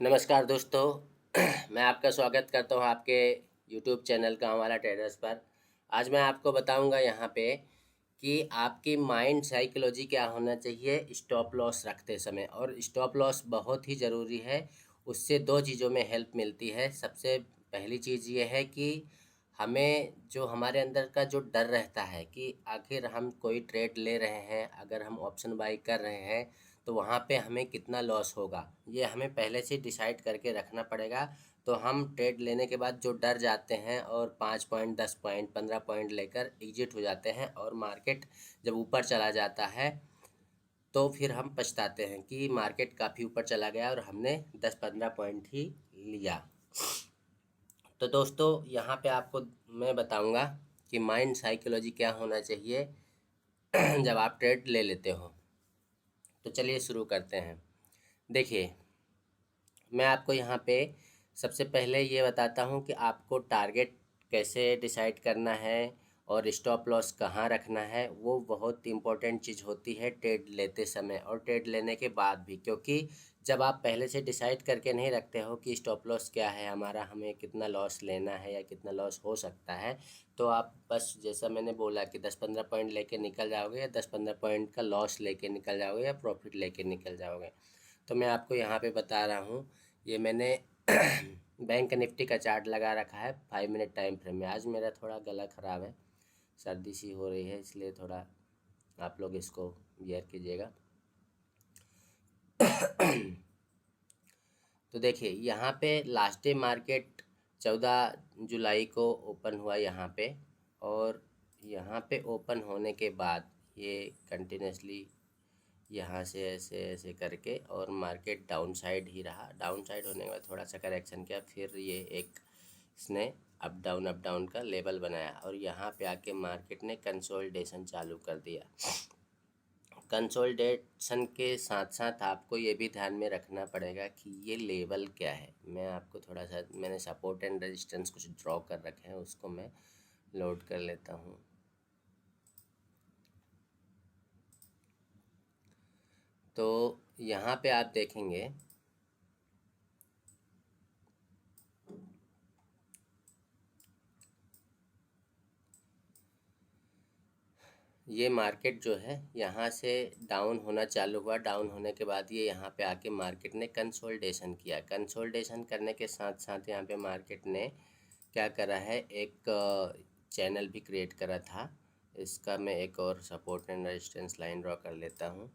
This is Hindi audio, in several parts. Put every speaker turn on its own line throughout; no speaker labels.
नमस्कार दोस्तों। मैं आपका स्वागत करता हूं आपके YouTube चैनल गाँव वाला ट्रेडर्स पर। आज मैं आपको बताऊंगा यहाँ पे कि आपकी माइंड साइकोलॉजी क्या होना चाहिए स्टॉप लॉस रखते समय। और स्टॉप लॉस बहुत ही ज़रूरी है। उससे दो चीज़ों में हेल्प मिलती है। सबसे पहली चीज़ ये है कि हमें जो हमारे अंदर का जो डर रहता है कि आखिर हम कोई ट्रेड ले रहे हैं, अगर हम ऑप्शन बाई कर रहे हैं तो वहाँ पे हमें कितना लॉस होगा, ये हमें पहले से डिसाइड करके रखना पड़ेगा। तो हम ट्रेड लेने के बाद जो डर जाते हैं और 5 पॉइंट 10 पॉइंट 15 पॉइंट लेकर एग्जिट हो जाते हैं और मार्केट जब ऊपर चला जाता है तो फिर हम पछताते हैं कि मार्केट काफ़ी ऊपर चला गया और हमने 10-15 पॉइंट ही लिया। तो दोस्तों यहाँ पे आपको मैं बताऊंगा कि माइंड साइकोलॉजी क्या होना चाहिए जब आप ट्रेड ले लेते हो। तो चलिए शुरू करते हैं। देखिए, मैं आपको यहाँ पे सबसे पहले ये बताता हूँ कि आपको टारगेट कैसे डिसाइड करना है और स्टॉप लॉस कहाँ रखना है। वो बहुत इम्पोर्टेंट चीज़ होती है ट्रेड लेते समय और ट्रेड लेने के बाद भी, क्योंकि जब आप पहले से डिसाइड करके नहीं रखते हो कि स्टॉप लॉस क्या है हमारा, हमें कितना लॉस लेना है या कितना लॉस हो सकता है, तो आप बस जैसा मैंने बोला कि 10-15 पॉइंट लेके निकल जाओगे या 10-15 पॉइंट का लॉस लेके निकल जाओगे या प्रॉफिट लेके निकल जाओगे। तो मैं आपको यहाँ पे बता रहा हूँ, ये मैंने बैंक निफ्टी का चार्ट लगा रखा है 5 मिनट टाइम फ्रेम में। आज मेरा थोड़ा गला ख़राब है, सर्दी सी हो रही है, इसलिए थोड़ा आप लोग इसको बियर कीजिएगा। तो देखिए यहाँ पे लास्ट डे मार्केट 14 जुलाई को ओपन हुआ यहाँ पे, और यहाँ पे ओपन होने के बाद ये कंटिन्यूसली यहाँ से ऐसे ऐसे करके और मार्केट डाउन साइड ही रहा। डाउन साइड होने के बाद थोड़ा सा करेक्शन किया, फिर ये एक इसने अप डाउन का लेवल बनाया और यहाँ पे आके मार्केट ने कंसोलिडेशन चालू कर दिया। कंसोलिडेशन के साथ साथ आपको ये भी ध्यान में रखना पड़ेगा कि ये लेवल क्या है। मैं आपको थोड़ा सा, मैंने सपोर्ट एंड रेजिस्टेंस कुछ ड्रॉ कर रखे हैं, उसको मैं लोड कर लेता हूँ। तो यहाँ पे आप देखेंगे ये मार्केट जो है यहाँ से डाउन होना चालू हुआ। डाउन होने के बाद ये यहाँ पे आके मार्केट ने कंसोलिडेशन किया। कंसोलिडेशन करने के साथ साथ यहाँ पे मार्केट ने क्या करा है, एक चैनल भी क्रिएट करा था। इसका मैं एक और support and resistance line draw कर लेता हूँ।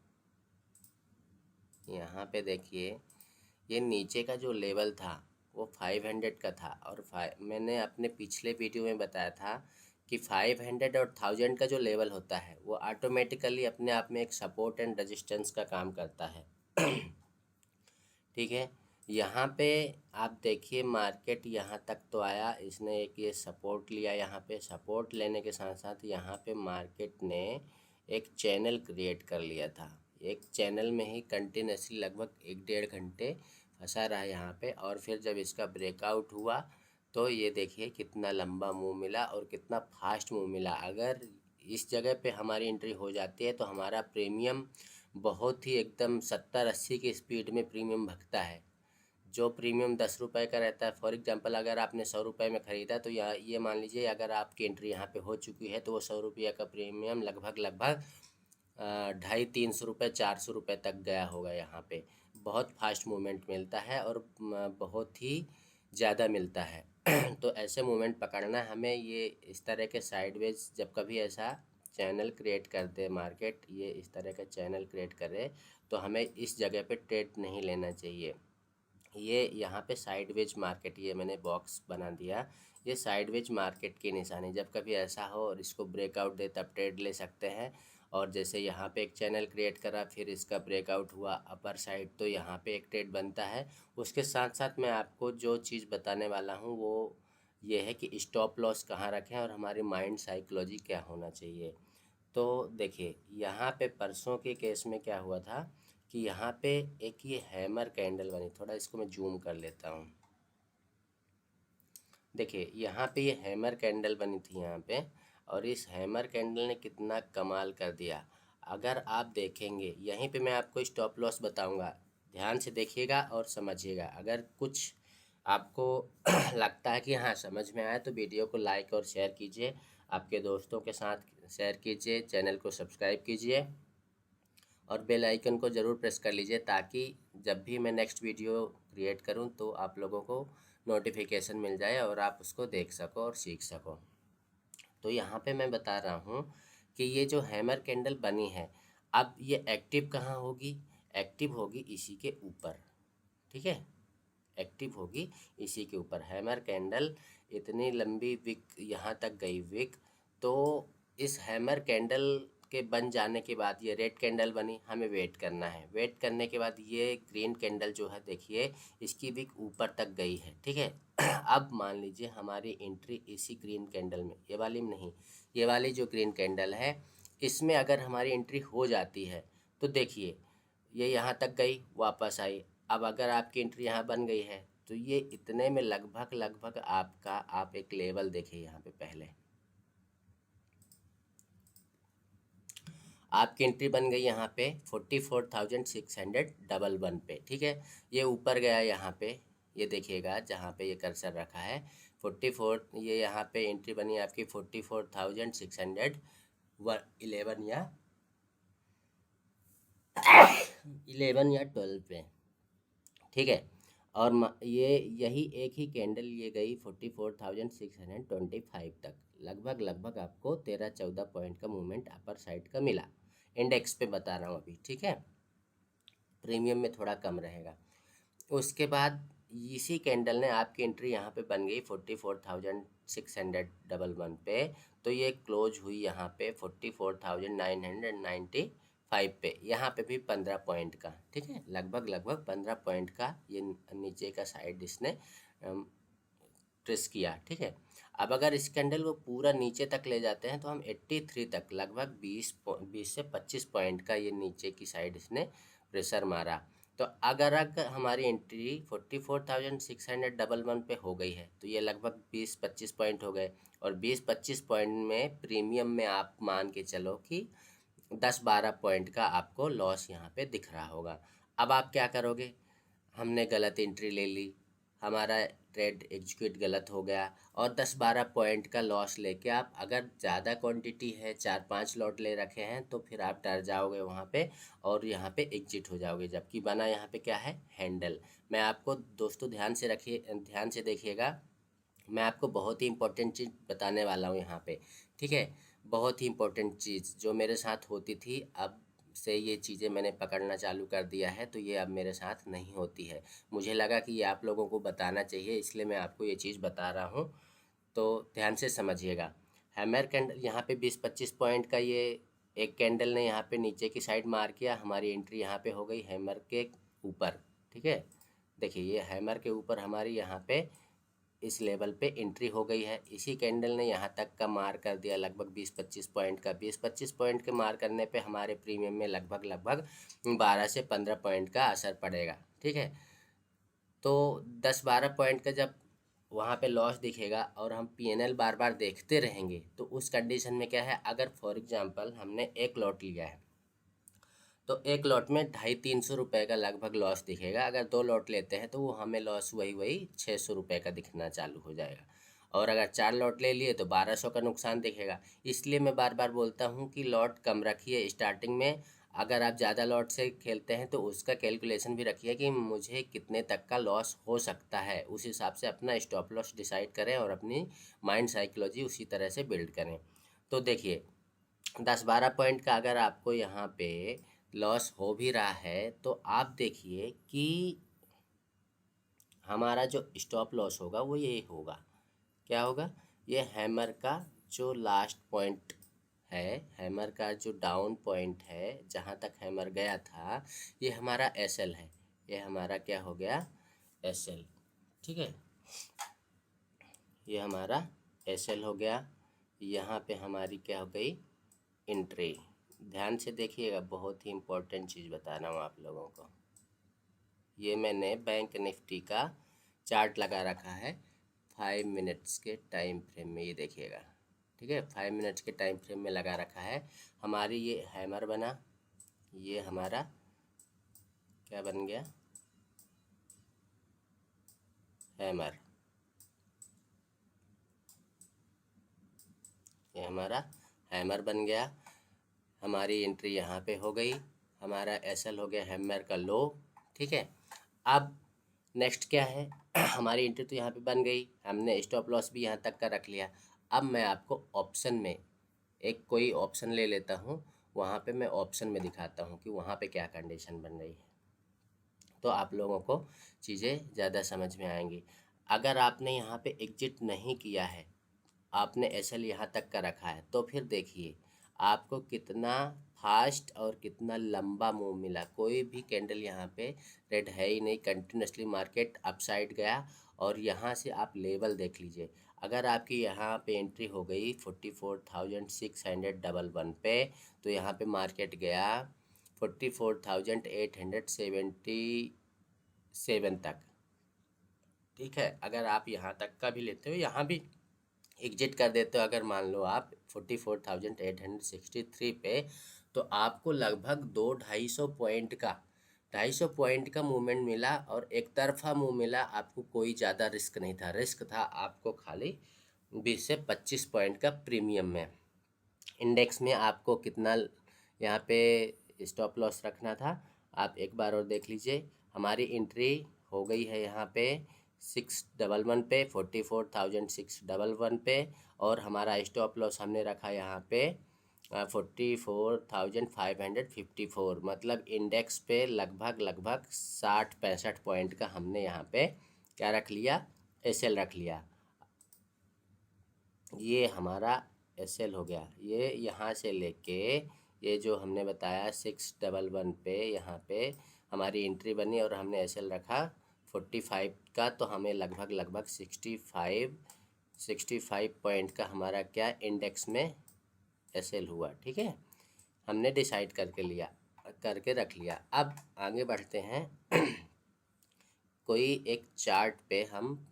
यहाँ पे देखिए ये नीचे का जो लेवल था वो 500 का था, और मैंने अपने पिछले वीडियो में बताया था कि 500 और 1000 का जो लेवल होता है वो ऑटोमेटिकली अपने आप में एक सपोर्ट एंड रेजिस्टेंस का काम करता है। ठीक है, यहाँ पे आप देखिए मार्केट यहाँ तक तो आया, इसने एक ये सपोर्ट लिया। यहाँ पे सपोर्ट लेने के साथ साथ यहाँ पे मार्केट ने एक चैनल क्रिएट कर लिया था। एक चैनल में ही कंटिन्यूसली लगभग 1-1.5 घंटे फंसा रहा यहाँ पे, और फिर जब इसका ब्रेकआउट हुआ तो ये देखिए कितना लंबा मूव मिला और कितना फास्ट मूव मिला। अगर इस जगह पे हमारी एंट्री हो जाती है तो हमारा प्रीमियम बहुत ही एकदम 70-80 की स्पीड में प्रीमियम भगता है। जो प्रीमियम 10 रुपये का रहता है, फॉर एग्जांपल अगर आपने 100 रुपये में ख़रीदा तो ये मान लीजिए अगर आपकी एंट्री यहाँ पे हो चुकी है तो वो 100 रुपये का प्रीमियम लगभग 250-300 रुपये 400 रुपये तक गया होगा। यहाँ पे बहुत फास्ट मूवमेंट मिलता है और बहुत ही ज़्यादा मिलता है। तो ऐसे मूवमेंट पकड़ना हमें। ये इस तरह के साइडवेज जब कभी ऐसा चैनल क्रिएट कर दे मार्केट, ये इस तरह का चैनल क्रिएट करे, तो हमें इस जगह पे ट्रेड नहीं लेना चाहिए। ये यहाँ पे साइडवेज मार्केट, ये मैंने बॉक्स बना दिया, ये साइडवेज मार्केट की निशानी। जब कभी ऐसा हो और इसको ब्रेकआउट दे तब ट्रेड ले सकते हैं। और जैसे यहाँ पे एक चैनल क्रिएट करा, फिर इसका ब्रेकआउट हुआ अपर साइड, तो यहाँ पे एक ट्रेड बनता है। उसके साथ साथ मैं आपको जो चीज़ बताने वाला हूँ वो ये है कि स्टॉप लॉस कहाँ रखें और हमारी माइंड साइकोलॉजी क्या होना चाहिए। तो देखिए यहाँ पे परसों के केस में क्या हुआ था कि यहाँ पे एक ये हैमर कैंडल बनी। थोड़ा इसको मैं जूम कर लेता हूँ। देखिए यहाँ पे ये हैमर कैंडल बनी थी यहाँ पे, और इस हैमर कैंडल ने कितना कमाल कर दिया। अगर आप देखेंगे यहीं पे मैं आपको स्टॉप लॉस बताऊंगा। ध्यान से देखिएगा और समझिएगा। अगर कुछ आपको लगता है कि हाँ समझ में आया तो वीडियो को लाइक और शेयर कीजिए, आपके दोस्तों के साथ शेयर कीजिए, चैनल को सब्सक्राइब कीजिए और बेल आइकन को ज़रूर प्रेस कर लीजिए, ताकि जब भी मैं नेक्स्ट वीडियो क्रिएट करूं तो आप लोगों को नोटिफिकेशन मिल जाए और आप उसको देख सको और सीख सको। तो यहाँ पे मैं बता रहा हूँ कि ये जो हैमर कैंडल बनी है, अब ये एक्टिव कहाँ होगी? एक्टिव होगी इसी के ऊपर, ठीक है, एक्टिव होगी इसी के ऊपर। हैमर कैंडल इतनी लंबी विक यहाँ तक गई विक, तो इस हैमर कैंडल के बन जाने के बाद ये रेड कैंडल बनी, हमें वेट करना है। वेट करने के बाद ये ग्रीन कैंडल जो है देखिए इसकी विक ऊपर तक गई है, ठीक है। अब मान लीजिए हमारी एंट्री इसी ग्रीन कैंडल में, ये वाली में नहीं, ये वाली जो ग्रीन कैंडल है इसमें अगर हमारी एंट्री हो जाती है तो देखिए ये यहाँ तक गई, वापस आई। अब अगर आपकी एंट्री यहाँ बन गई है तो ये इतने में लगभग आपका, आप एक लेवल देखिए यहाँ पे, पहले आपकी एंट्री बन गई यहाँ पे 44,611 पे, ठीक है। ये ऊपर गया यहाँ पे, ये देखिएगा जहाँ पे ये कर्सर रखा है 44, ये यहाँ पे एंट्री बनी आपकी 44,611 या 11 या 12 पे, ठीक है। और ये यही एक ही कैंडल ये गई 44,625 तक, लगभग आपको 13-14 पॉइंट का मूवमेंट अपर साइड का मिला। इंडेक्स पे बता रहा हूँ अभी, ठीक है, प्रीमियम में थोड़ा कम रहेगा। उसके बाद इसी कैंडल ने आपकी एंट्री यहाँ पे बन गई 44,611 पे, तो ये क्लोज हुई यहाँ पे 44,995 पे, यहाँ पे भी 15 पॉइंट का, ठीक है, लगभग 15 पॉइंट का ये नीचे का साइड इसने प्रेस किया, ठीक है। अब अगर इस कैंडल को पूरा नीचे तक ले जाते हैं तो हम 83 तक, लगभग 20 से 25 पॉइंट का ये नीचे की साइड इसने प्रेशर मारा। तो अगर हमारी एंट्री 44,611 पे हो गई है तो ये लगभग 20-25 पॉइंट हो गए, और 20-25 पॉइंट में प्रीमियम में आप मान के चलो कि 10-12 पॉइंट का आपको लॉस यहाँ पे दिख रहा होगा। अब आप क्या करोगे? हमने गलत एंट्री ले ली, हमारा ट्रेड एग्जीक्यूट गलत हो गया, और 10-12 पॉइंट का लॉस लेके आप, अगर ज़्यादा क्वांटिटी है, 4-5 लॉट ले रखे हैं, तो फिर आप डर जाओगे वहाँ पे और यहाँ पे एग्जिट हो जाओगे, जबकि बना यहाँ पे क्या है? हैंडल। मैं आपको दोस्तों ध्यान से रखिए, ध्यान से देखिएगा, मैं आपको बहुत ही इंपॉर्टेंट चीज़ बताने वाला हूँ यहाँ पे, ठीक है। बहुत ही इंपॉर्टेंट चीज़ जो मेरे साथ होती थी, अब से ये चीज़ें मैंने पकड़ना चालू कर दिया है, तो ये अब मेरे साथ नहीं होती है। मुझे लगा कि ये आप लोगों को बताना चाहिए, इसलिए मैं आपको ये चीज़ बता रहा हूँ, तो ध्यान से समझिएगा। हैमर कैंडल यहाँ पे 20-25 पॉइंट का ये एक कैंडल ने यहाँ पे नीचे की साइड मार किया, हमारी एंट्री यहाँ पे हो गई हैमर के ऊपर, ठीक है। देखिए ये हैमर के ऊपर हमारी यहाँ पे इस लेवल पे एंट्री हो गई है। इसी कैंडल ने यहाँ तक का मार कर दिया, लगभग 20-25 पॉइंट का। 20-25 पॉइंट के मार करने पे हमारे प्रीमियम में लगभग 12 से 15 पॉइंट का असर पड़ेगा, ठीक है। तो 10-12 पॉइंट का जब वहाँ पे लॉस दिखेगा और हम पीएनएल बार बार देखते रहेंगे, तो उस कंडीशन में क्या है, अगर फॉर एग्जांपल हमने एक लॉट लिया है तो एक लॉट में 250-300 रुपये का लगभग लॉस दिखेगा। अगर 2 लॉट लेते हैं तो वो हमें लॉस वही 600 रुपये का दिखना चालू हो जाएगा, और अगर 4 लॉट ले लिए तो 1200 का नुकसान दिखेगा। इसलिए मैं बार बार बोलता हूँ कि लॉट कम रखिए स्टार्टिंग में। अगर आप ज़्यादा लॉट से खेलते हैं तो उसका कैलकुलेशन भी रखिए कि मुझे कितने तक का लॉस हो सकता है, उस हिसाब से अपना स्टॉप लॉस डिसाइड करें और अपनी माइंड साइकोलॉजी उसी तरह से बिल्ड करें। तो देखिए 10-12 पॉइंट का अगर आपको यहाँ पे लॉस हो भी रहा है, तो आप देखिए कि हमारा जो स्टॉप लॉस होगा वो ये होगा, क्या होगा? ये हैमर का जो लास्ट पॉइंट है, हैमर का जो डाउन पॉइंट है, जहाँ तक हैमर गया था, ये हमारा एसएल है। ये हमारा क्या हो गया? एसएल, ठीक है, ये हमारा एसएल हो गया। यहाँ पे हमारी क्या हो गई? एंट्री। ध्यान से देखिएगा, बहुत ही इम्पोर्टेंट चीज़ बता रहा हूँ आप लोगों को। ये मैंने बैंक निफ्टी का चार्ट लगा रखा है 5 मिनट्स के टाइम फ्रेम में, ये देखिएगा, ठीक है, 5 मिनट्स के टाइम फ्रेम में लगा रखा है। हमारी ये हैमर बना, ये हमारा क्या बन गया? हैमर, ये हमारा हैमर बन गया। हमारी एंट्री यहाँ पे हो गई, हमारा एसएल हो गया हैमर का लो। ठीक है, अब नेक्स्ट क्या है हमारी एंट्री तो यहाँ पे बन गई, हमने स्टॉप लॉस भी यहाँ तक का रख लिया। अब मैं आपको ऑप्शन में एक कोई ऑप्शन ले लेता हूँ, वहाँ पे मैं ऑप्शन में दिखाता हूँ कि वहाँ पे क्या कंडीशन बन रही है, तो आप लोगों को चीज़ें ज़्यादा समझ में आएंगी। अगर आपने यहाँ पे एग्जिट नहीं किया है, आपने एसएल यहाँ तक का रखा है, तो फिर देखिए आपको कितना फास्ट और कितना लंबा मूव मिला। कोई भी कैंडल यहाँ पे रेड है ही नहीं, कंटिन्यूसली मार्केट अपसाइड गया। और यहाँ से आप लेवल देख लीजिए, अगर आपकी यहाँ पे एंट्री हो गई 44,611 पे, तो यहाँ पे मार्केट गया 44,877 तक। ठीक है, अगर आप यहाँ तक का भी लेते हो, यहाँ भी एग्जिट कर देते हो, अगर मान लो आप 44,863 पे, तो आपको लगभग 200-250 पॉइंट का मूवमेंट मिला, और एक तरफा मूव मिला। आपको कोई ज़्यादा रिस्क नहीं था, रिस्क था आपको खाली 20 से 25 पॉइंट का प्रीमियम में। इंडेक्स में आपको कितना यहाँ पे स्टॉप लॉस रखना था, आप एक बार और देख लीजिए। हमारी एंट्री हो गई है यहाँ पे 611 पे, 44,611 पे, और हमारा स्टॉप लॉस हमने रखा यहाँ पे 44,554। मतलब इंडेक्स पे लगभग 60-65 पॉइंट का हमने यहाँ पे क्या रख लिया, एसएल रख लिया। ये हमारा एसएल हो गया। ये यहाँ से लेके ये जो हमने बताया 611 पे यहाँ पे हमारी एंट्री बनी, और हमने एसएल रखा 45 का, तो हमें लगभग 65 पॉइंट का हमारा क्या इंडेक्स में एसएल हुआ। ठीक है, हमने डिसाइड करके रख लिया। अब आगे बढ़ते हैं कोई एक चार्ट पे हम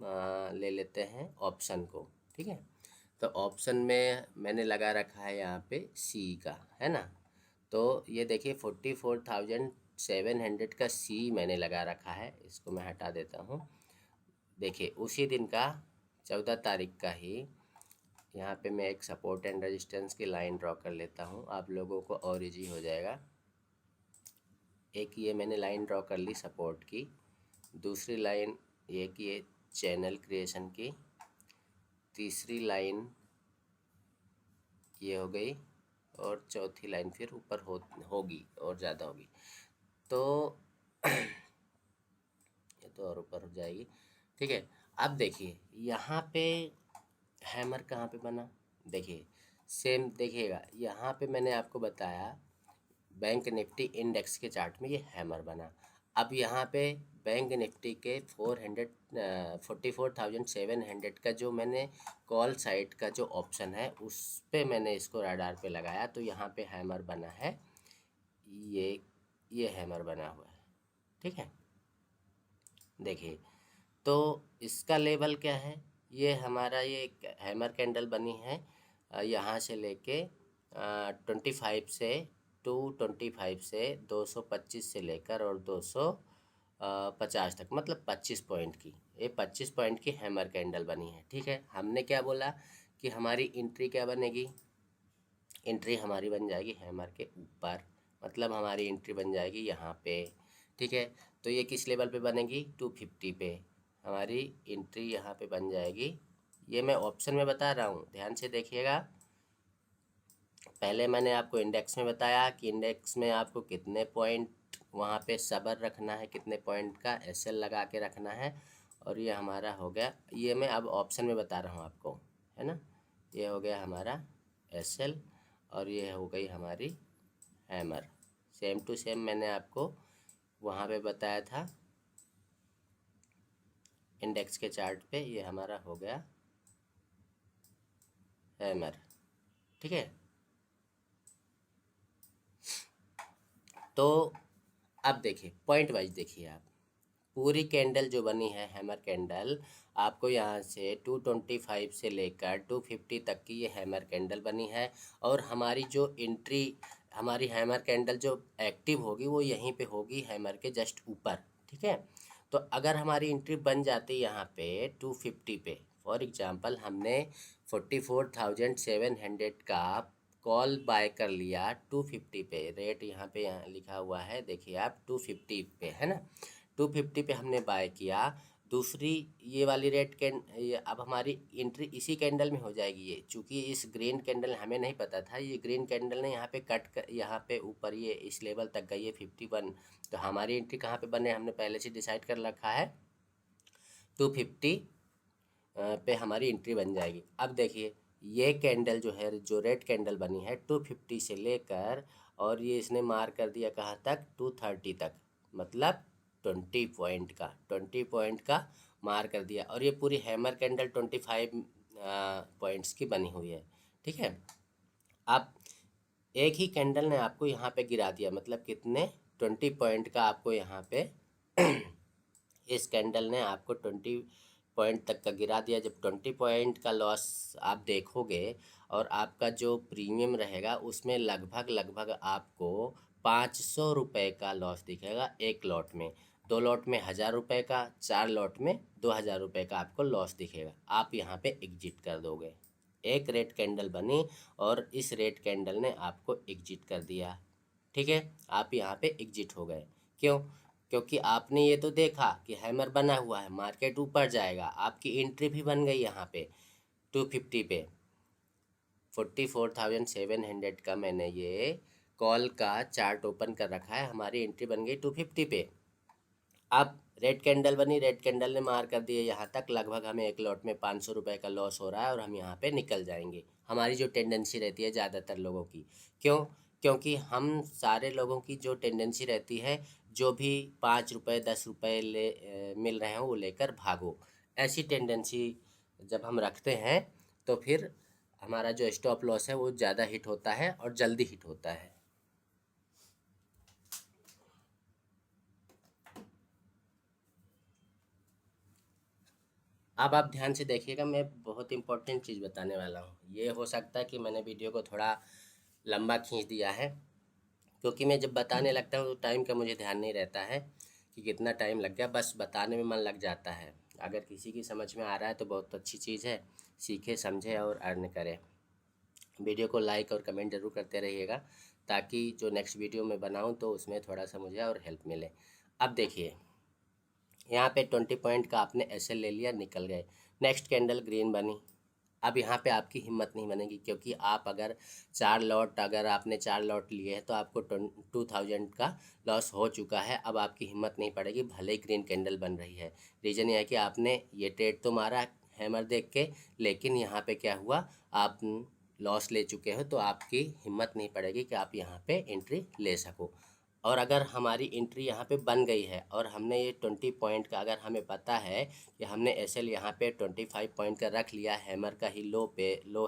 ले लेते हैं ऑप्शन को। ठीक है, तो ऑप्शन में मैंने लगा रखा है यहाँ पे सी का, है ना। तो ये देखिए 44,700 का सी मैंने लगा रखा है, इसको मैं हटा देता हूँ। देखिए उसी दिन का 14 तारीख का ही यहाँ पे मैं एक सपोर्ट एंड रेजिस्टेंस की लाइन ड्रॉ कर लेता हूँ, आप लोगों को और इजी हो जाएगा। एक ये मैंने लाइन ड्रॉ कर ली सपोर्ट की, दूसरी लाइन ये कि ये चैनल क्रिएशन की, तीसरी लाइन ये हो गई, और चौथी लाइन फिर ऊपर होगी और ज़्यादा होगी, तो ये तो और ऊपर हो जाएगी। ठीक है, अब देखिए यहाँ पे हैमर कहाँ पे बना, देखिए सेम देखिएगा, यहाँ पे मैंने आपको बताया बैंक निफ्टी इंडेक्स के चार्ट में ये हैमर बना। अब यहाँ पे बैंक निफ्टी के 44,700 का जो मैंने कॉल साइड का जो ऑप्शन है उस पे मैंने इसको रडार पे लगाया, तो यहाँ पे हैमर बना है, ये हैमर बना हुआ है। ठीक है, देखिए तो इसका लेवल क्या है, ये हमारा ये हैमर कैंडल बनी है यहाँ से लेके 25 से 225 से 225 से लेकर और 250 तक, मतलब 25 पॉइंट की, ये 25 पॉइंट की हैमर कैंडल बनी है। ठीक है, हमने क्या बोला कि हमारी एंट्री क्या बनेगी, एंट्री हमारी बन जाएगी हैमर के ऊपर, मतलब हमारी एंट्री बन जाएगी यहाँ पे। ठीक है, तो ये किस लेवल पे बनेगी, 250 पे हमारी एंट्री यहाँ पे बन जाएगी। ये मैं ऑप्शन में बता रहा हूँ, ध्यान से देखिएगा। पहले मैंने आपको इंडेक्स में बताया कि इंडेक्स में आपको कितने पॉइंट वहाँ पे सबर रखना है, कितने पॉइंट का एसएल लगा के रखना है, और ये हमारा हो गया। ये मैं अब ऑप्शन में बता रहा हूँ आपको, है ना। ये हो गया हमारा एसएल, और ये हो गई हमारी हैमर। सेम टू सेम मैंने आपको वहाँ पे बताया था इंडेक्स के चार्ट पे, ये हमारा हो गया हैमर। ठीक है, तो अब देखिए पॉइंट वाइज देखिए, आप पूरी कैंडल जो बनी है हैमर कैंडल, आपको यहाँ से 225 से लेकर 250 तक की ये हैमर कैंडल बनी है, और हमारी जो एंट्री, हमारी हैमर कैंडल जो एक्टिव होगी वो यहीं पे होगी हैमर के जस्ट ऊपर। ठीक है, तो अगर हमारी एंट्री बन जाती यहाँ पे 250 पे, फॉर एग्जांपल हमने 44,700 का कॉल बाय कर लिया 250 पे, रेट यहाँ पे यहाँ लिखा हुआ है, देखिए आप 250 पे है ना, 250 पे हमने बाय किया। दूसरी ये वाली रेड ये अब हमारी एंट्री इसी कैंडल में हो जाएगी। ये चूंकि इस ग्रीन कैंडल हमें नहीं पता था, ये ग्रीन कैंडल ने यहाँ पे कट कर यहाँ पे ऊपर ये इस लेवल तक गई है 51, तो हमारी एंट्री कहाँ पे बने हमने पहले से डिसाइड कर रखा है 250 पे हमारी एंट्री बन जाएगी। अब देखिए ये कैंडल जो है, जो रेड कैंडल बनी है 250 से लेकर और ये इसने मार कर दिया कहाँ तक 230 तक, मतलब 20 पॉइंट का मार कर दिया। और ये पूरी हैमर कैंडल 25 पॉइंट्स की बनी हुई है, ठीक है। अब एक ही कैंडल ने आपको यहाँ पे गिरा दिया, मतलब कितने 20 पॉइंट का आपको यहाँ पे इस कैंडल ने आपको 20 पॉइंट तक का गिरा दिया। जब 20 पॉइंट का लॉस आप देखोगे और आपका जो प्रीमियम रहेगा उसमें लगभग आपको 500 रुपये का लॉस दिखेगा एक लॉट में। 2 लॉट में 1000 रुपये का, 4 लॉट में 2000 रुपये का आपको लॉस दिखेगा। आप यहाँ पे एग्जिट कर दोगे। एक रेड कैंडल बनी और इस रेड कैंडल ने आपको एग्जिट कर दिया, ठीक है। आप यहाँ पे एग्जिट हो गए। क्यों? क्योंकि आपने ये तो देखा कि हैमर बना हुआ है, मार्केट ऊपर जाएगा, आपकी एंट्री भी बन गई यहाँ पे 250 पे। 44,700 का मैंने ये कॉल का चार्ट ओपन कर रखा है, हमारी एंट्री बन गई 250 पे। अब रेड कैंडल बनी, रेड कैंडल ने मार कर दिया यहाँ तक, लगभग हमें एक लॉट में 500 रुपये का लॉस हो रहा है और हम यहाँ पे निकल जाएंगे। हमारी जो टेंडेंसी रहती है ज़्यादातर लोगों की, क्यों? क्योंकि हम सारे लोगों की जो टेंडेंसी रहती है, जो भी 5 रुपये 10 रुपये मिल रहे हैं वो लेकर भागो। ऐसी टेंडेंसी जब हम रखते हैं तो फिर हमारा जो स्टॉप लॉस है वो ज़्यादा हिट होता है और जल्दी हिट होता है। अब आप ध्यान से देखिएगा, मैं बहुत इंपॉर्टेंट चीज़ बताने वाला हूँ। ये हो सकता है कि मैंने वीडियो को थोड़ा लंबा खींच दिया है, क्योंकि मैं जब बताने लगता हूँ तो टाइम का मुझे ध्यान नहीं रहता है कि कितना टाइम लग गया, बस बताने में मन लग जाता है। अगर किसी की समझ में आ रहा है तो बहुत अच्छी चीज़ है, सीखे समझे और अर्न करें। वीडियो को लाइक और कमेंट ज़रूर करते रहिएगा, ताकि जो नेक्स्ट वीडियो मैं बनाऊँ तो उसमें थोड़ा सा मुझे और हेल्प मिले। अब देखिए यहाँ पे 20 पॉइंट का आपने एसएल ले लिया, निकल गए। नेक्स्ट कैंडल ग्रीन बनी। अब यहाँ पे आपकी हिम्मत नहीं बनेगी, क्योंकि आप अगर आपने 4 लॉट लिए हैं तो आपको 2000 का लॉस हो चुका है। अब आपकी हिम्मत नहीं पड़ेगी, भले ही ग्रीन कैंडल बन रही है। रीज़न यह है कि आपने ये ट्रेड तो मारा हैमर देख के, लेकिन यहाँ पे क्या हुआ, आप लॉस ले चुके हो, तो आपकी हिम्मत नहीं पड़ेगी कि आप यहाँ पे एंट्री ले सको। और अगर हमारी एंट्री यहाँ पे बन गई है और हमने ये 20 पॉइंट का, अगर हमें पता है कि हमने एसएल यहाँ पे 25 पॉइंट का रख लिया, हैमर का ही लो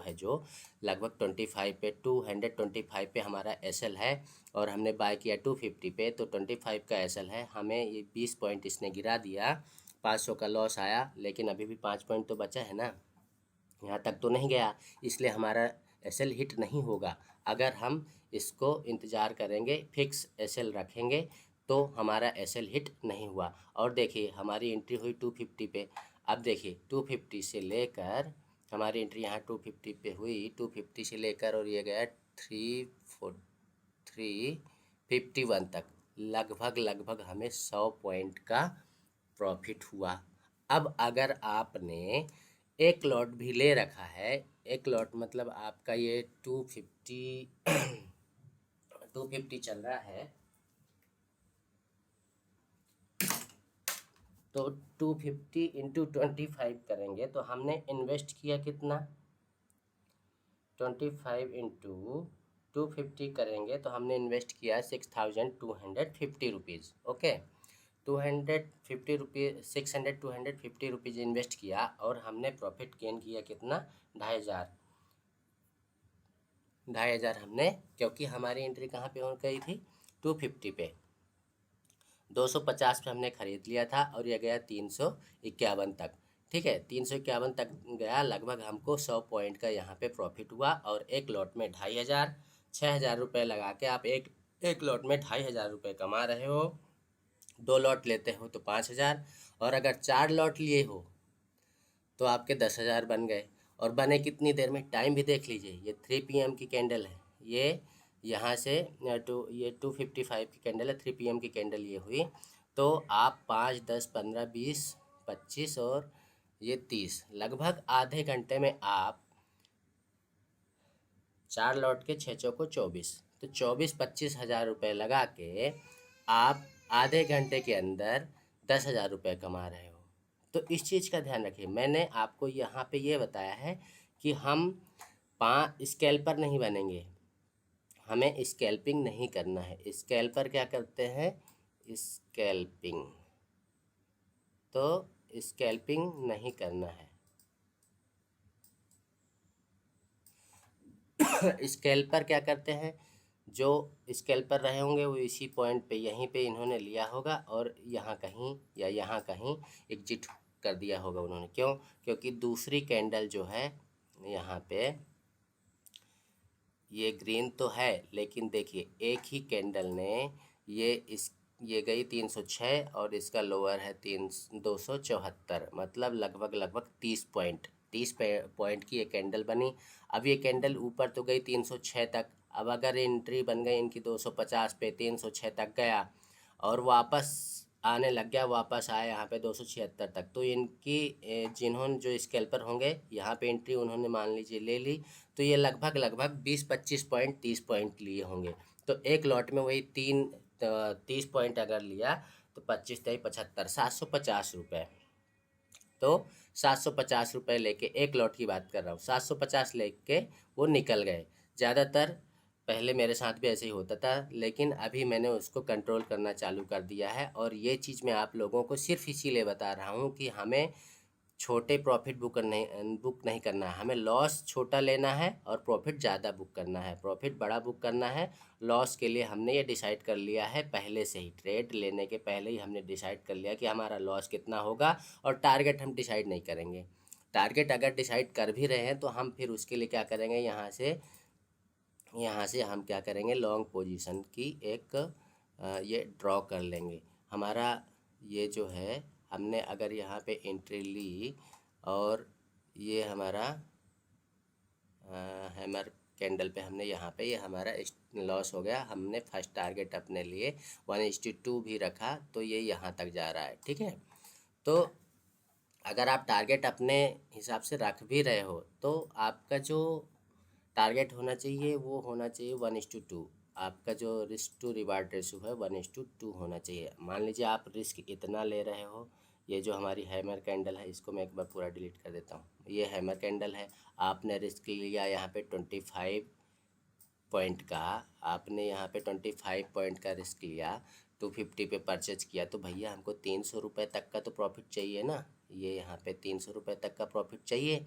है जो लगभग 25 पे, 225 पे हमारा एसएल है और हमने बाय किया 250 पे, तो 25 का एसएल है। हमें ये 20 पॉइंट इसने गिरा दिया, 500 का लॉस आया, लेकिन अभी भी 5 पॉइंट तो बचा है ना, यहाँ तक तो नहीं गया, इसलिए हमारा एसएल हिट नहीं होगा। अगर हम इसको इंतज़ार करेंगे, फिक्स एसएल रखेंगे, तो हमारा एसएल हिट नहीं हुआ। और देखिए हमारी एंट्री हुई 250 पे। अब देखिए 250 से लेकर हमारी एंट्री यहाँ 250 पे हुई, 250 से लेकर और ये गया 351 तक, लगभग हमें 100 पॉइंट का प्रॉफिट हुआ। अब अगर आपने एक लॉट भी ले रखा है, एक लॉट मतलब आपका ये 250 चल रहा है, तो 250 इंटू 25 करेंगे तो हमने इन्वेस्ट किया कितना, 25 इंटू 250 करेंगे तो हमने इन्वेस्ट किया 6250 रुपीज़। ओके, 250 रुपीज़ इन्वेस्ट किया और हमने प्रॉफिट गेन किया कितना, 2500 हमने, क्योंकि हमारी एंट्री कहाँ पे हो गई थी 250 पे, 250 पे हमने ख़रीद लिया था और यह गया 351 तक। ठीक है, 351 तक गया, लगभग हमको 100 पॉइंट का यहाँ पे प्रॉफिट हुआ। और एक लॉट में 2500, 6000 रुपये लगा के आप एक लॉट में 2500 रुपये कमा रहे हो। 2 लॉट लेते हो तो 5,000, और अगर 4 लॉट लिए हो तो आपके 10,000 बन गए। और बने कितनी देर में, टाइम भी देख लीजिए। ये 3 PM की कैंडल है, ये यहाँ से ये 2:55 की कैंडल है, 3 PM की कैंडल ये हुई। तो आप 5, 10, 15, 20, 25 और ये 30, लगभग आधे घंटे में आप 4 लौट के 6 चौको 24, तो 24-25 हज़ार रुपये लगा के आप आधे घंटे के अंदर 10,000 रुपये कमा रहे हो। तो इस चीज़ का ध्यान रखिए। मैंने आपको यहाँ पे ये बताया है कि हम स्कैल्पर नहीं बनेंगे, हमें स्कैल्पिंग नहीं करना है। स्कैल्पर क्या करते हैं, स्कैल्पिंग, तो स्कैल्पिंग नहीं करना है। स्कैल्पर क्या करते हैं, जो स्कैल्पर रहे होंगे वो इसी पॉइंट पे, यहीं पे इन्होंने लिया होगा और यहाँ कहीं या यहाँ कहीं एग्जिट कर दिया होगा उन्होंने। क्यों, क्योंकि दूसरी कैंडल जो है यहाँ पे ये ग्रीन तो है, लेकिन देखिए एक ही कैंडल ने ये गई 306 और इसका लोअर है 274, मतलब लगभग 30 पॉइंट की ये कैंडल बनी। अब ये कैंडल ऊपर तो गई 306 तक, अब अगर एंट्री बन गई इनकी 250 पे, 306 तक गया और वापस आने लग गया, वापस आया यहाँ पे 276 तक, तो इनकी जिन्होंने जो स्कैल्पर होंगे यहाँ पे एंट्री उन्होंने मान लीजिए ले ली, तो ये लगभग 20-25 पॉइंट 30 पॉइंट लिए होंगे। तो एक लॉट में वही 30 पॉइंट अगर लिया तो 25 3 75, 750 रुपये। तो 750 रुपये लेके, एक लॉट की बात कर रहा हूँ, 750 लेके वो निकल गए। ज़्यादातर पहले मेरे साथ भी ऐसे ही होता था, लेकिन अभी मैंने उसको कंट्रोल करना चालू कर दिया है। और ये चीज़ मैं आप लोगों को सिर्फ इसीलिए बता रहा हूँ कि हमें छोटे प्रॉफिट बुक नहीं करना है, हमें लॉस छोटा लेना है और प्रॉफिट ज़्यादा बुक करना है, प्रॉफिट बड़ा बुक करना है। लॉस के लिए हमने ये डिसाइड कर लिया है पहले से ही, ट्रेड लेने के पहले ही हमने डिसाइड कर लिया कि हमारा लॉस कितना होगा, और टारगेट हम डिसाइड नहीं करेंगे। टारगेट अगर डिसाइड कर भी रहे हैं तो हम फिर उसके लिए क्या करेंगे, यहाँ से हम क्या करेंगे, लॉन्ग पोजीशन की एक ये ड्रॉ कर लेंगे। हमारा ये जो है, हमने अगर यहाँ पे एंट्री ली और ये हमारा हैमर कैंडल पे हमने यहाँ पे ये हमारा लॉस हो गया, हमने फर्स्ट टारगेट अपने लिए 1:2 भी रखा, तो ये यहाँ तक जा रहा है, ठीक है। तो अगर आप टारगेट अपने हिसाब से रख भी रहे हो तो आपका जो टारगेट होना चाहिए वो होना चाहिए 1:2। आपका जो रिस्क टू रिवार्ड रेशो है 1:2 होना चाहिए। मान लीजिए आप रिस्क इतना ले रहे हो, ये जो हमारी हैमर कैंडल है इसको मैं एक बार पूरा डिलीट कर देता हूँ। ये हैमर कैंडल है, आपने रिस्क लिया यहाँ पे 25 पॉइंट का, आपने यहाँ पे 25 पॉइंट का रिस्क लिया, 250 पे परचेज किया, तो भैया हमको 300 रुपये तक का तो प्रॉफिट चाहिए ना। ये यहाँ पे 300 रुपये तक का प्रॉफिट चाहिए,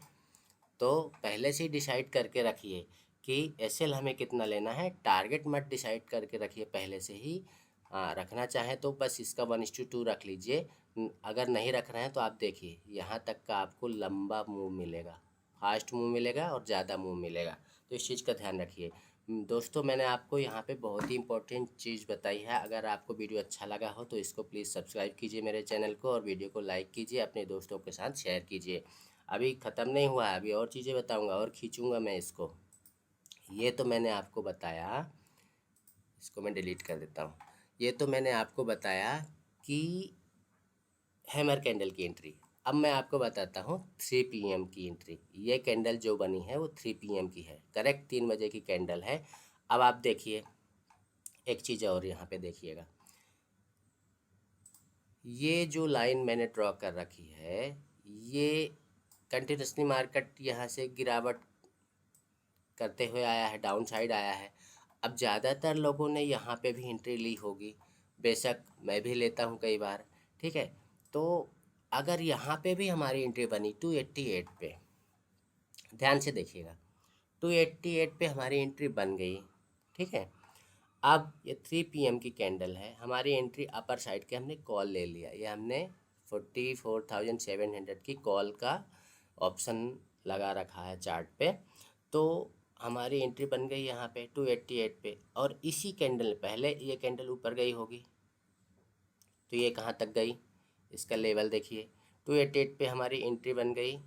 तो पहले से ही डिसाइड करके रखिए कि एसएल हमें कितना लेना है। टारगेट मत डिसाइड करके रखिए पहले से ही, रखना चाहें तो बस इसका 1:2 रख लीजिए। अगर नहीं रख रहे हैं तो आप देखिए यहाँ तक का आपको लंबा मूव मिलेगा, फास्ट मूव मिलेगा और ज़्यादा मूव मिलेगा, तो इस चीज़ का ध्यान रखिए। दोस्तों मैंने आपको यहाँ पे बहुत ही इंपॉर्टेंट चीज़ बताई है। अगर आपको वीडियो अच्छा लगा हो तो इसको प्लीज़ सब्सक्राइब कीजिए मेरे चैनल को, और वीडियो को लाइक कीजिए, अपने दोस्तों के साथ शेयर कीजिए। अभी ख़त्म नहीं हुआ है, अभी और चीज़ें बताऊंगा और खींचूंगा मैं इसको। ये तो मैंने आपको बताया, इसको मैं डिलीट कर देता हूँ। ये तो मैंने आपको बताया कि हैमर कैंडल की एंट्री। अब मैं आपको बताता हूँ 3 PM की एंट्री। ये कैंडल जो बनी है वो 3 PM की है, करेक्ट 3 बजे की कैंडल है। अब आप देखिए एक चीज़ और यहाँ पे देखिएगा, ये जो लाइन मैंने ड्रॉ कर रखी है, ये कंटिन्यूसली मार्केट यहाँ से गिरावट करते हुए आया है, डाउन साइड आया है। अब ज़्यादातर लोगों ने यहाँ पे भी एंट्री ली होगी, बेशक मैं भी लेता हूँ कई बार, ठीक है। तो अगर यहाँ पे भी हमारी एंट्री बनी 288 पे, ध्यान से देखिएगा, 288 पे हमारी एंट्री बन गई, ठीक है। अब ये 3 PM की कैंडल है, हमारी एंट्री अपर साइड के हमने कॉल ले लिया, ये हमने 44,700 की कॉल का ऑप्शन लगा रखा है चार्ट पे। तो हमारी एंट्री बन गई यहाँ पे 288 पे, और इसी कैंडल पहले ये कैंडल ऊपर गई होगी, तो ये कहाँ तक गई, इसका लेवल देखिए 288 पे हमारी एंट्री बन गई,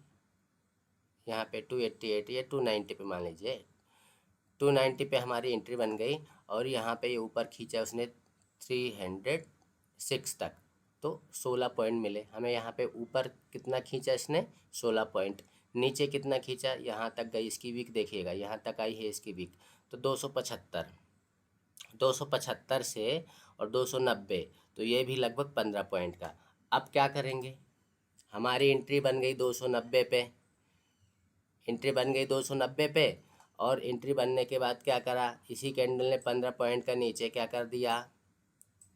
यहाँ पे 288 या 290 पे मान लीजिए 290 पे हमारी एंट्री बन गई, और यहाँ पे ये ऊपर खींचा उसने 306 तक, तो 16 पॉइंट मिले हमें। यहाँ पे ऊपर कितना खींचा इसने, 16 पॉइंट। नीचे कितना खींचा, यहाँ तक गई इसकी वीक देखिएगा, यहाँ तक आई है इसकी वीक, तो 275 से और 290, तो ये भी लगभग 15 पॉइंट का। अब क्या करेंगे, हमारी एंट्री बन गई 290 पे, एंट्री बन गई 290 पे, और एंट्री बनने के बाद क्या करा, इसी कैंडल ने 15 पॉइंट का नीचे क्या कर दिया,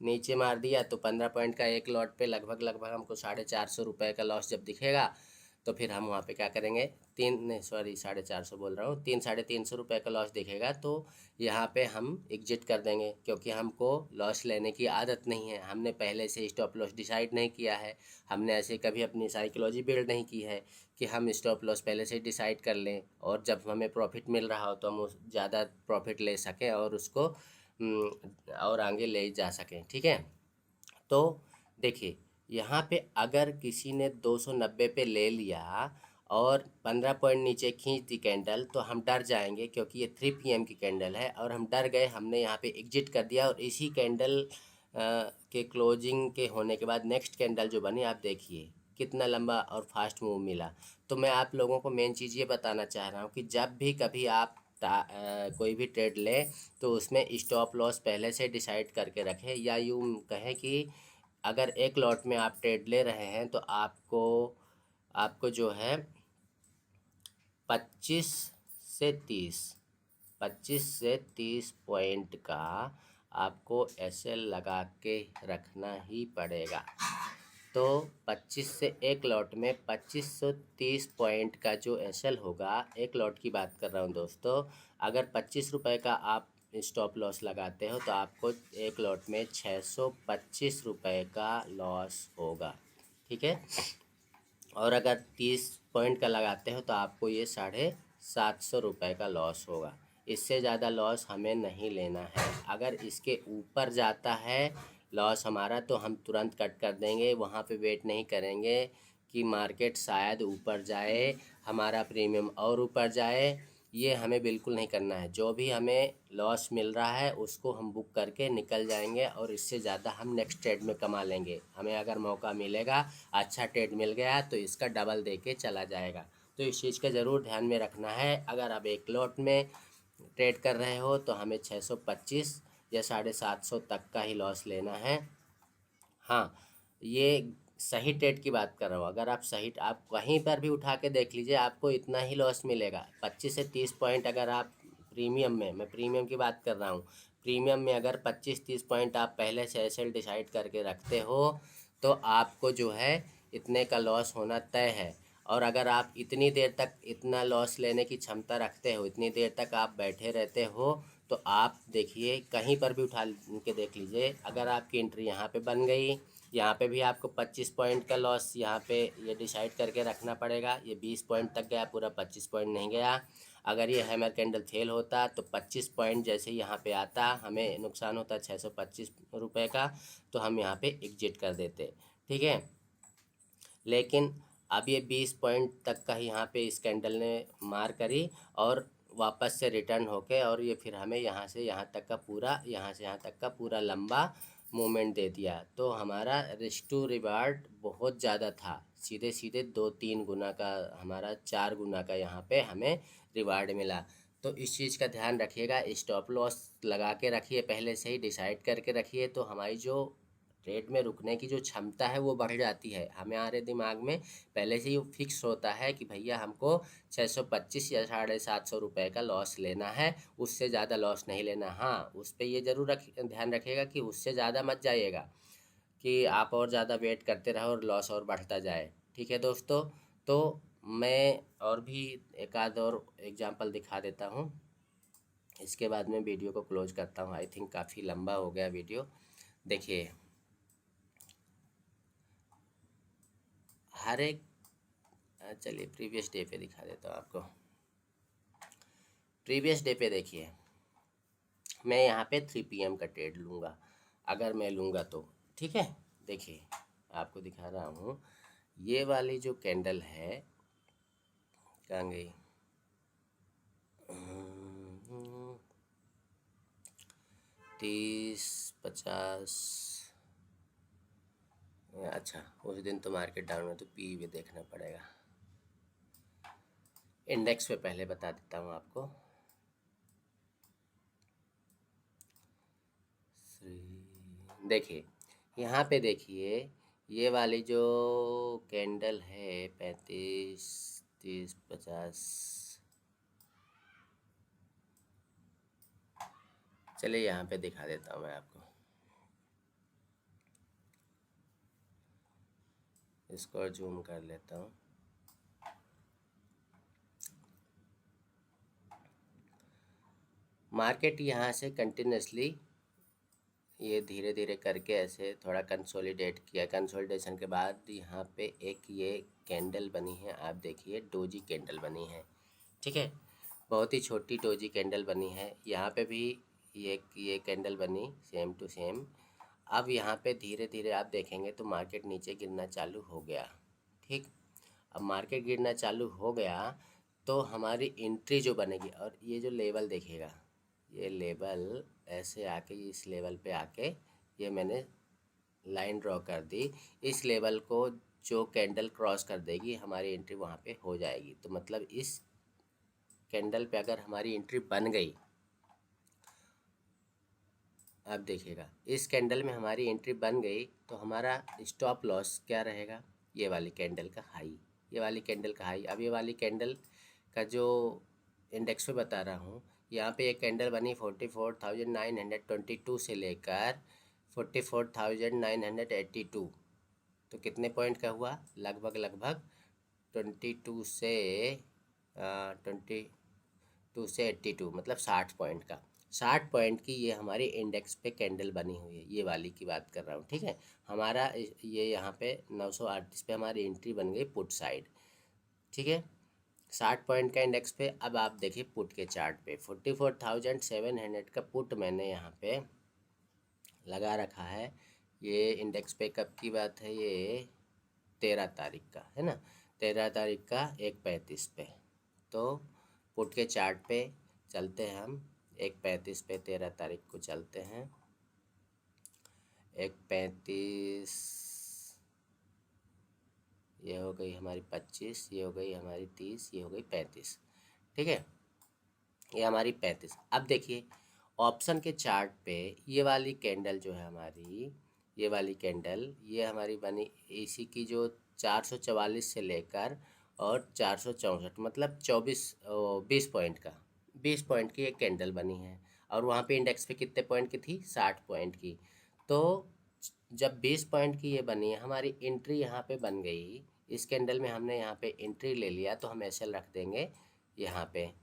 नीचे मार दिया। तो 15 पॉइंट का एक लॉट पे लगभग हमको 450 रुपये का लॉस जब दिखेगा, तो फिर हम वहाँ पे क्या करेंगे, 450 बोल रहा हूँ, 300-350 रुपये का लॉस दिखेगा, तो यहाँ पे हम एग्जिट कर देंगे, क्योंकि हमको लॉस लेने की आदत नहीं है, हमने पहले से स्टॉप लॉस डिसाइड नहीं किया है, हमने ऐसे कभी अपनी साइकोलॉजी बिल्ड नहीं की है कि हम स्टॉप लॉस पहले से डिसाइड कर लें, और जब हमें प्रॉफिट मिल रहा हो तो हम उस ज़्यादा प्रॉफिट ले सकें और उसको और आगे ले जा सकें। ठीक है, तो देखिए यहाँ पे अगर किसी ने 290 पे ले लिया और 15 पॉइंट नीचे खींच दी कैंडल, तो हम डर जाएंगे, क्योंकि ये 3 PM की कैंडल है और हम डर गए, हमने यहाँ पे एग्जिट कर दिया। और इसी कैंडल के क्लोजिंग के होने के बाद नेक्स्ट कैंडल जो बनी, आप देखिए कितना लंबा और फास्ट मूव मिला। तो मैं आप लोगों को मेन चीज़ ये बताना चाह रहा हूँ कि जब भी कभी आप कोई भी ट्रेड लें, तो उसमें स्टॉप लॉस पहले से डिसाइड करके रखें, या यूँ कहें कि अगर एक लॉट में आप ट्रेड ले रहे हैं, तो आपको जो है 25 से 30 पॉइंट का आपको SL लगा के रखना ही पड़ेगा। तो 25 से एक लॉट में 2530 पॉइंट का जो SL होगा, एक लॉट की बात कर रहा हूँ दोस्तों, अगर 25 रुपये का आप स्टॉप लॉस लगाते हो, तो आपको एक लॉट में 625 रुपये का लॉस होगा। ठीक है, और अगर 30 पॉइंट का लगाते हो, तो आपको ये 750 रुपये का लॉस होगा। इससे ज़्यादा लॉस हमें नहीं लेना है। अगर इसके ऊपर जाता है लॉस हमारा, तो हम तुरंत कट कर देंगे, वहाँ पे वेट नहीं करेंगे कि मार्केट शायद ऊपर जाए, हमारा प्रीमियम और ऊपर जाए, ये हमें बिल्कुल नहीं करना है। जो भी हमें लॉस मिल रहा है उसको हम बुक करके निकल जाएंगे, और इससे ज़्यादा हम नेक्स्ट ट्रेड में कमा लेंगे। हमें अगर मौका मिलेगा, अच्छा ट्रेड मिल गया, तो इसका डबल दे के चला जाएगा। तो इस चीज़ का ज़रूर ध्यान में रखना है। अगर आप एक लॉट में ट्रेड कर रहे हो, तो हमें 625 या 750 तक का ही लॉस लेना है। हाँ, ये सही ट्रेड की बात कर रहा हूँ। अगर आप कहीं पर भी उठा के देख लीजिए, आपको इतना ही लॉस मिलेगा। 25 से 30 पॉइंट अगर आप मैं प्रीमियम की बात कर रहा हूँ, प्रीमियम में अगर 25-30 पॉइंट आप पहले से SL डिसाइड करके रखते हो, तो आपको जो है इतने का लॉस होना तय है। और अगर आप इतनी देर तक इतना लॉस लेने की क्षमता रखते हो, इतनी देर तक आप बैठे रहते हो, तो आप देखिए कहीं पर भी उठा के देख लीजिए, अगर आपकी एंट्री यहाँ पे बन गई, यहाँ पे भी आपको 25 पॉइंट का लॉस यहाँ पे ये डिसाइड करके रखना पड़ेगा। ये 20 पॉइंट तक गया, पूरा 25 पॉइंट नहीं गया। अगर ये हैमर कैंडल फेल होता, तो 25 पॉइंट जैसे यहाँ पे आता, हमें नुकसान होता 625 रुपये का, तो हम यहाँ पे एग्जिट कर देते। ठीक है, लेकिन अब ये 20 पॉइंट तक का यहाँ पे इस कैंडल ने मार करी, और वापस से रिटर्न होके, और ये फिर हमें यहाँ से यहाँ तक का पूरा लंबा मूवमेंट दे दिया। तो हमारा रिस्क टू रिवार्ड बहुत ज़्यादा था, सीधे सीधे 2-3 गुना का, हमारा 4 गुना का यहाँ पे हमें रिवार्ड मिला। तो इस चीज़ का ध्यान रखिएगा, स्टॉप लॉस लगा के रखिए, पहले से ही डिसाइड करके रखिए, तो हमारी जो ट्रेड में रुकने की जो क्षमता है वो बढ़ जाती है। हमारे दिमाग में पहले से ही फिक्स होता है कि भैया हमको 625 या 750 रुपये का लॉस लेना है, उससे ज़्यादा लॉस नहीं लेना। हाँ, उस पर ये ज़रूर ध्यान रखिएगा कि उससे ज़्यादा मत जाइएगा, कि आप और ज़्यादा वेट करते रहो और लॉस और बढ़ता जाए। ठीक है दोस्तों, तो मैं और भी एक आध और एग्जांपल दिखा देता हूँ, इसके बाद में वीडियो को क्लोज करता हूँ। आई थिंक काफ़ी लंबा हो गया वीडियो। देखिए, हर एक चलिए प्रीवियस डे पे दिखा देता हूँ आपको। प्रीवियस डे पे देखिए, मैं यहाँ पे 3 PM का ट्रेड लूँगा, अगर मैं लूँगा तो। ठीक है, देखिए आपको दिखा रहा हूँ, ये वाली जो कैंडल है, कहाँ गई, 30, 50, अच्छा उस दिन तो मार्केट डाउन है तो पी भी देखना पड़ेगा। इंडेक्स पे पहले बता देता हूँ आपको। देखिए यहाँ पे देखिए, ये वाली जो कैंडल है 35, 30, 50, चलिए यहाँ पे दिखा देता हूँ मैं आपको, इसको और जूम कर लेता हूँ। मार्केट यहाँ से कंटिन्यूसली ये धीरे धीरे करके ऐसे थोड़ा कंसोलिडेट किया। कंसोलिडेशन के बाद यहाँ पे एक ये कैंडल बनी है, आप देखिए डोजी कैंडल बनी है, ठीक है, बहुत ही छोटी डोजी कैंडल बनी है। यहाँ पे भी ये कैंडल बनी सेम टू सेम। अब यहाँ पे धीरे धीरे आप देखेंगे तो मार्केट नीचे गिरना चालू हो गया, ठीक। अब मार्केट गिरना चालू हो गया तो हमारी एंट्री जो बनेगी, और ये जो लेवल देखिएगा, ये लेवल ऐसे आके इस लेवल पे आके ये मैंने लाइन ड्रॉ कर दी। इस लेवल को जो कैंडल क्रॉस कर देगी हमारी एंट्री वहाँ पे हो जाएगी। तो मतलब इस कैंडल पे अगर हमारी एंट्री बन गई, आप देखिएगा इस कैंडल में हमारी एंट्री बन गई तो हमारा स्टॉप लॉस क्या रहेगा, ये वाली कैंडल का हाई, ये वाली कैंडल का हाई। अब ये वाली कैंडल का जो इंडेक्स पे बता रहा हूँ, यहाँ पे एक कैंडल बनी 44,922 से लेकर 44,982, तो कितने पॉइंट का हुआ, लगभग 22 से 82, मतलब 60 पॉइंट का। 60 पॉइंट की ये हमारी इंडेक्स पे कैंडल बनी हुई है, ये वाली की बात कर रहा हूँ, ठीक है। हमारा ये यहाँ पे 938 पे हमारी एंट्री बन गई पुट साइड, ठीक है, 60 पॉइंट का इंडेक्स पे। अब आप देखिए पुट के चार्ट पे 44,700 का पुट मैंने यहाँ पे लगा रखा है। ये इंडेक्स पे कब की बात है, ये 13 तारीख का है ना, 13 तारीख का 1:35 पे। तो पुट के चार्ट पे चलते हैं हम, 1:35 पे 13 तारीख को चलते हैं। 1:35, ये हो गई हमारी 25, ये हो गई हमारी 30, ये हो गई 35, ठीक है, ये हमारी 35। अब देखिए ऑप्शन के चार्ट पे ये वाली कैंडल जो है हमारी, ये वाली कैंडल ये हमारी बनी इसी की जो 444 से लेकर और 464, मतलब 20 पॉइंट का, 20 पॉइंट की एक कैंडल बनी है। और वहाँ पे इंडेक्स पे कितने पॉइंट की थी, 60 पॉइंट की। तो जब 20 पॉइंट की ये बनी है, हमारी एंट्री यहाँ पे बन गई, इस कैंडल में हमने यहाँ पे एंट्री ले लिया, तो हम ऐसे रख देंगे यहाँ पे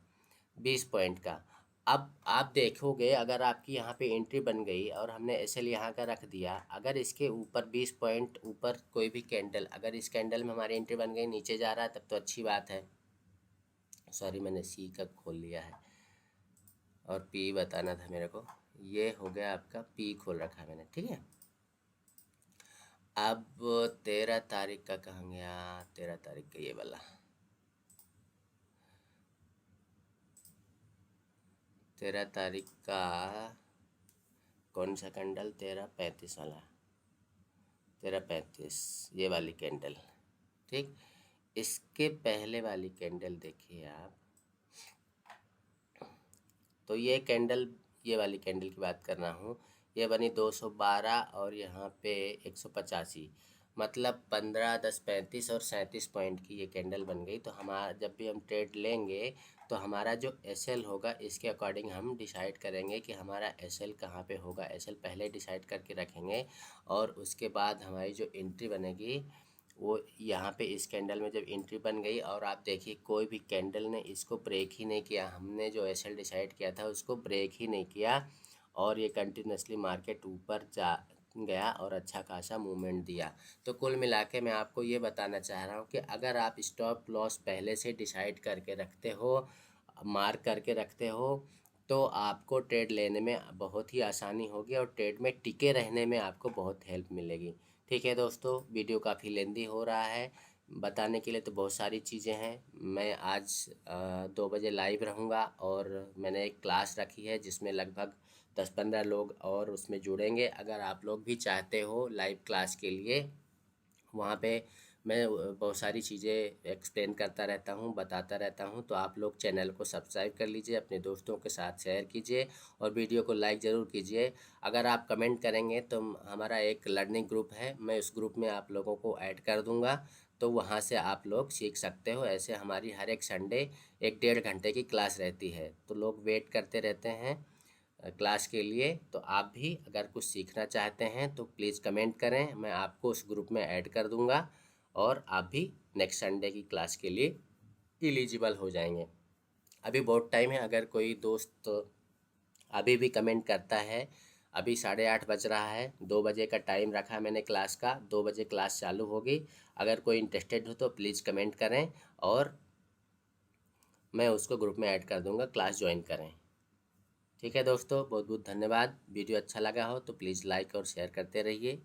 20 पॉइंट का। अब आप देखोगे अगर आपकी यहाँ पे एंट्री बन गई और हमने एसएल यहाँ का रख दिया, अगर इसके ऊपर 20 पॉइंट ऊपर कोई भी कैंडल, अगर इस कैंडल में हमारी एंट्री बन गई, नीचे जा रहा है, तब तो अच्छी बात है। सॉरी मैंने सी का खोल लिया है और पी बताना था मेरे को, ये हो गया आपका पी खोल रखा है मैंने, ठीक है। अब 13 तारीख का कहाँ गया, 13 तारीख का ये वाला 13 तारीख का कौन सा कैंडल, 13:35 वाला, 13:35 ये वाली कैंडल, ठीक। इसके पहले वाली कैंडल देखिए आप, तो ये कैंडल, ये वाली कैंडल की बात कर रहा हूँ, ये बनी 212 और यहाँ पे 185, मतलब 15, 10, 35 और 37 पॉइंट की ये कैंडल बन गई। तो हमारा जब भी हम ट्रेड लेंगे तो हमारा जो एसएल होगा इसके अकॉर्डिंग हम डिसाइड करेंगे कि हमारा एसएल कहाँ पे होगा। एसएल पहले डिसाइड करके रखेंगे और उसके बाद हमारी जो एंट्री बनेगी वो यहाँ पे इस कैंडल में जब एंट्री बन गई, और आप देखिए कोई भी कैंडल ने इसको ब्रेक ही नहीं किया, हमने जो एसएल डिसाइड किया था उसको ब्रेक ही नहीं किया, और ये कंटिन्यूसली मार्केट ऊपर जा गया और अच्छा खासा मूवमेंट दिया। तो कुल मिला के मैं आपको ये बताना चाह रहा हूँ कि अगर आप स्टॉप लॉस पहले से डिसाइड करके रखते हो, मार्क करके रखते हो, तो आपको ट्रेड लेने में बहुत ही आसानी होगी और ट्रेड में टिके रहने में आपको बहुत हेल्प मिलेगी। ठीक है दोस्तों, वीडियो काफ़ी लेंदी हो रहा है। बताने के लिए तो बहुत सारी चीज़ें हैं। मैं आज 2 बजे लाइव रहूँगा और मैंने एक क्लास रखी है जिसमें लगभग 10-15 लोग और उसमें जुड़ेंगे। अगर आप लोग भी चाहते हो लाइव क्लास के लिए, वहाँ पे मैं बहुत सारी चीज़ें एक्सप्लेन करता रहता हूँ, बताता रहता हूँ। तो आप लोग चैनल को सब्सक्राइब कर लीजिए, अपने दोस्तों के साथ शेयर कीजिए और वीडियो को लाइक ज़रूर कीजिए। अगर आप कमेंट करेंगे तो हमारा एक लर्निंग ग्रुप है, मैं उस ग्रुप में आप लोगों को ऐड कर दूँगा, तो वहाँ से आप लोग सीख सकते हो। ऐसे हमारी हर एक संडे 1-1.5 घंटे की क्लास रहती है, तो लोग वेट करते रहते हैं क्लास के लिए। तो आप भी अगर कुछ सीखना चाहते हैं तो प्लीज़ कमेंट करें, मैं आपको उस ग्रुप में ऐड कर दूंगा और आप भी नेक्स्ट संडे की क्लास के लिए एलिजिबल हो जाएंगे। अभी बहुत टाइम है, अगर कोई दोस्त अभी भी कमेंट करता है। अभी 8:30 बज रहा है, 2 बजे का टाइम रखा है मैंने क्लास का, 2 बजे क्लास चालू होगी। अगर कोई इंटरेस्टेड हो तो प्लीज़ कमेंट करें और मैं उसको ग्रुप में ऐड कर दूंगा, क्लास ज्वाइन करें। ठीक है दोस्तों, बहुत बहुत धन्यवाद। वीडियो अच्छा लगा हो तो प्लीज़ लाइक और शेयर करते रहिए।